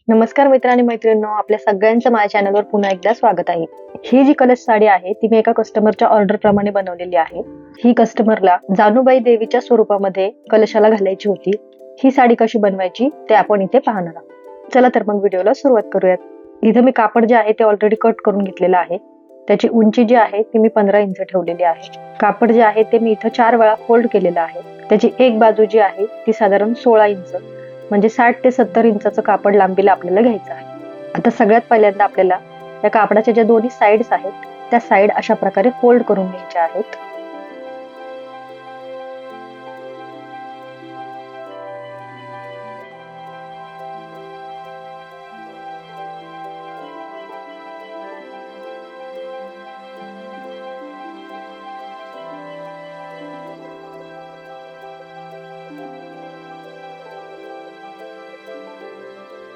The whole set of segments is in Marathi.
नमस्कार मित्र आणि मैत्रिणींनो, आपल्या सगळ्यांचं माझ्या चॅनलवर पुन्हा एकदा स्वागत आहे. ही जी कलश साडी आहे ती मी एका कस्टमरच्या ऑर्डर प्रमाणे बनवलेली आहे. ही कस्टमरला जानुबाई देवीच्या स्वरूपामध्ये कलशाला घालायची होती. ही साडी कशी बनवायची ते आपण इथे पाहणार आहोत. चला तर मग व्हिडिओला सुरुवात करूयात. इथं मी कापड जे आहे ते ऑलरेडी कट करून घेतलेलं आहे. त्याची उंची जी आहे ती मी 15 इंच ठेवलेली आहे. कापड जे आहे ते मी इथं 4 वेळा फोल्ड केलेलं आहे. त्याची एक बाजू जी आहे ती साधारण 16 इंच म्हणजे 60 ते 70 इंचाचं कापड लांबीला आपल्याला घ्यायचं आहे. आता सगळ्यात पहिल्यांदा आपल्याला या कापडाच्या ज्या दोन्ही साईड्स आहेत त्या साईड अशा प्रकारे फोल्ड करून घ्यायच्या आहेत.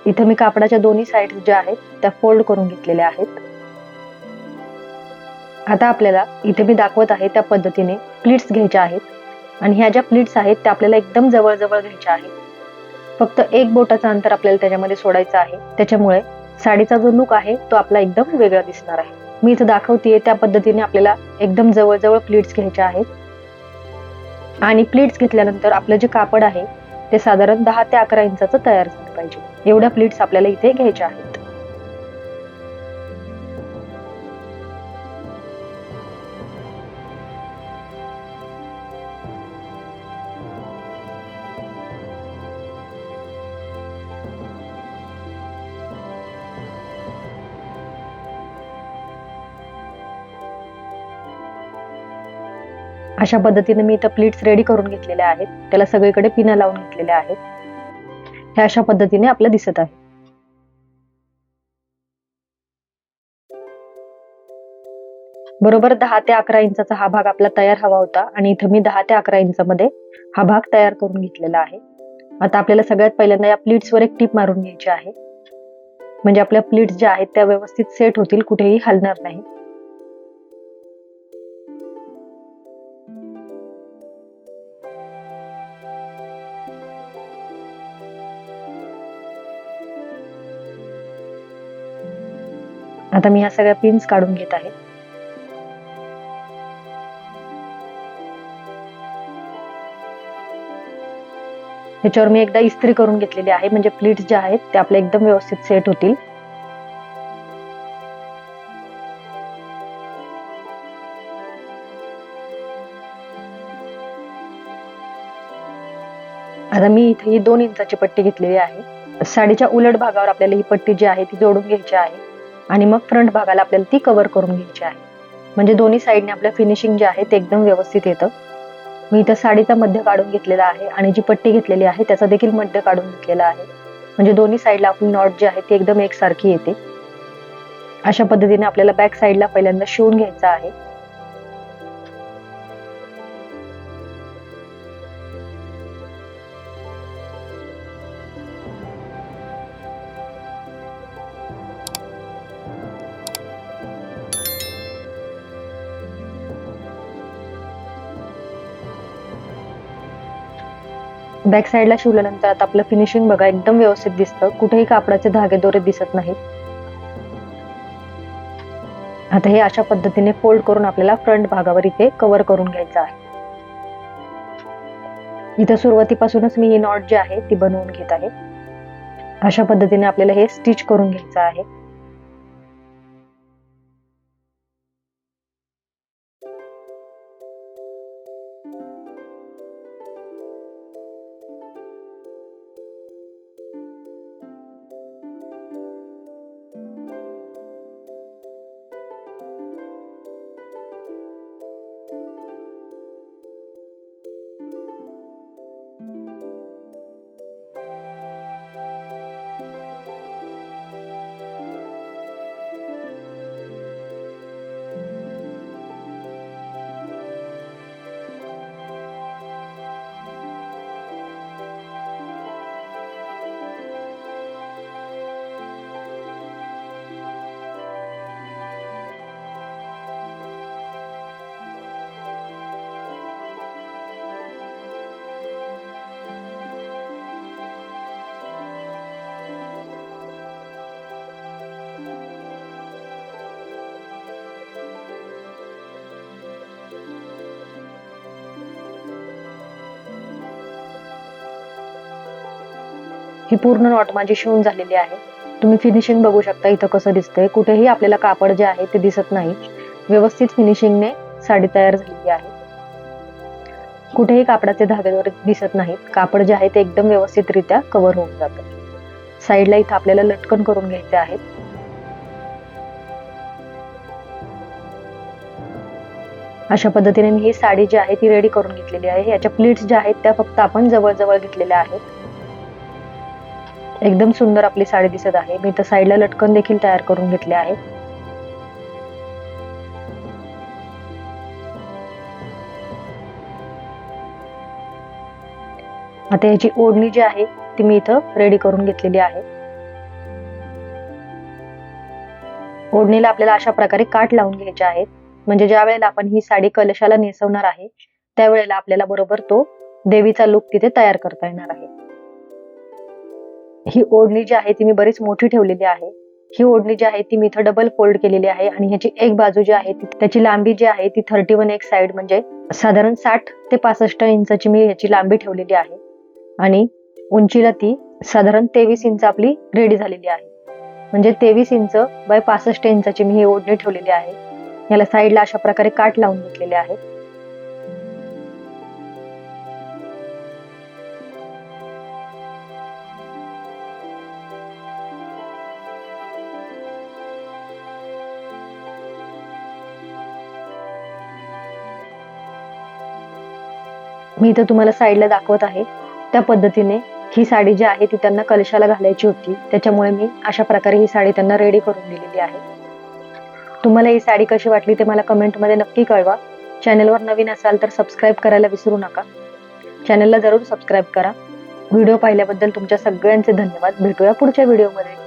इथे मी कापडाच्या दोन्ही साईड ज्या आहेत त्या फोल्ड करून घेतलेल्या आहेत. आता आपल्याला इथे मी दाखवत आहे त्या पद्धतीने प्लीट्स घ्यायच्या आहेत आणि ह्या ज्या प्लीट्स आहेत त्या आपल्याला एकदम जवळ जवळ घ्यायच्या आहेत. फक्त एक बोटाचं अंतर आपल्याला त्याच्यामध्ये सोडायचं आहे. त्याच्यामुळे साडीचा जो लुक आहे तो आपला एकदम वेगळा दिसणार आहे. मी इथं दाखवतेय त्या पद्धतीने आपल्याला एकदम जवळ जवळ प्लीट्स घ्यायच्या आहेत आणि प्लीट्स घेतल्यानंतर आपलं जे कापड आहे ते साधारण 10 ते 11 इंचाचं तयार झालं पाहिजे. एवढ्या प्लीट्स आपल्याला इथे घ्यायच्या आहेत. अशा पद्धतीने मी इथं प्लीट्स रेडी करून घेतलेल्या आहेत. त्याला सगळीकडे पिना लावून घेतलेल्या आहेत. हे अशा पद्धतीने आपलं दिसत आहे. बरोबर 10 ते 11 इंचाचा हा भाग आपला तयार हवा होता आणि इथं मी 10 ते 11 इंचामध्ये हा भाग तयार करून घेतलेला आहे. आता आपल्याला सगळ्यात पहिल्यांदा या प्लीट्सवर एक टीप मारून घ्यायची आहे. म्हणजे आपल्या प्लीट्स ज्या आहेत त्या व्यवस्थित सेट होतील, कुठेही हलणार नाही. आता मी ह्या सगळ्या पिन्स काढून घेत आहे. ह्याच्यावर मी एकदा इस्त्री करून घेतलेली आहे म्हणजे प्लीट्स ज्या आहेत त्या आपल्या एकदम व्यवस्थित सेट होतील. आता मी इथे ही 2 इंचाची पट्टी घेतलेली आहे. साडीच्या उलट भागावर आपल्याला ही पट्टी जी आहे ती जोडून घ्यायची आहे आणि मग फ्रंट भागाला आपल्याला ती कव्हर करून घ्यायची आहे. म्हणजे दोन्ही साईडने आपलं फिनिशिंग जे आहे ते एकदम व्यवस्थित येतं. मी इथं साडीचा मध्य काढून घेतलेला आहे आणि जी पट्टी घेतलेली आहे त्याचा देखील मध्य काढून घेतलेला आहे. म्हणजे दोन्ही साईडला आपली नॉट जी आहे ती एकदम एकसारखी येते. अशा पद्धतीने आपल्याला बॅक साईडला पहिल्यांदा शिवून घ्यायचा आहे. बॅक साईडला शिवल्यानंतर आता आपलं फिनिशिंग बघा एकदम व्यवस्थित दिसतं. कुठेही कापडाचे धागे दोरे दिसत नाहीत. आता हे अशा पद्धतीने फोल्ड करून आपल्याला फ्रंट भागावर इथे कव्हर करून घ्यायचं आहे. इथं सुरुवातीपासूनच मी ही नॉट जी आहे ती बनवून घेत आहे. अशा पद्धतीने आपल्याला हे स्टिच करून घ्यायचं आहे. ही पूर्ण नॉट माझी शिवून झालेली आहे. तुम्ही फिनिशिंग बघू शकता इथं कसं दिसतंय. कुठेही आपल्याला कापड जे आहे ते दिसत नाही. व्यवस्थित फिनिशिंगने साडी तयार झालेली आहे. कुठेही कापडाचे धागे वगैरे दिसत नाहीत. कापड जे आहे ते एकदम व्यवस्थितरित्या कव्हर होऊन जातं. साईडला इथं आपल्याला लटकन करून घ्यायचे आहेत. अशा पद्धतीने मी ही साडी जी आहे ती रेडी करून घेतलेली आहे. याच्या प्लीट्स ज्या आहेत त्या फक्त आपण जवळ घेतलेल्या आहेत. एकदम सुंदर आपली साडी दिसत आहे. मी इथं साईडला लटकन देखील तयार करून घेतले आहे. आता याची ओढणी जी आहे ती मी इथं रेडी करून घेतलेली आहे. ओढणीला आपल्याला अशा प्रकारे काठ लावून घ्यायचे आहेत. म्हणजे ज्या वेळेला आपण ही साडी कलशाला नेसवणार आहे त्यावेळेला आपल्याला बरोबर तो देवीचा लुक तिथे तयार करता येणार आहे. ही ओढणी जी आहे ती मी बरीच मोठी ठेवलेली आहे. ही ओढणी जी आहे ती मी इथं डबल फोल्ड केलेली आहे आणि ह्याची एक बाजू जी आहे त्याची लांबी जी आहे ती 31 एक साइड म्हणजे साधारण 60 ते 65 इंचाची मी ह्याची लांबी ठेवलेली आहे आणि उंचीला ती साधारण 23 इंच आपली रेडी झालेली आहे. म्हणजे 23 इंच बाय 65 इंचाची मी ही ओढणी ठेवलेली आहे. याला साईडला अशा प्रकारे काठ लावून घेतलेले आहे. मी इथं तुम्हाला साईडला दाखवत आहे त्या पद्धतीने ही साडी जी आहे ती त्यांना कलशाला घालायची होती. त्याच्यामुळे मी अशा प्रकारे ही साडी त्यांना रेडी करून दिलेली आहे. तुम्हाला ही साडी कशी वाटली ते मला कमेंटमध्ये नक्की कळवा. चॅनलवर नवीन असाल तर सबस्क्राईब करायला विसरू नका. चॅनलला जरूर सबस्क्राईब करा. व्हिडिओ पाहिल्याबद्दल तुमच्या सगळ्यांचे धन्यवाद. भेटूया पुढच्या व्हिडिओमध्ये.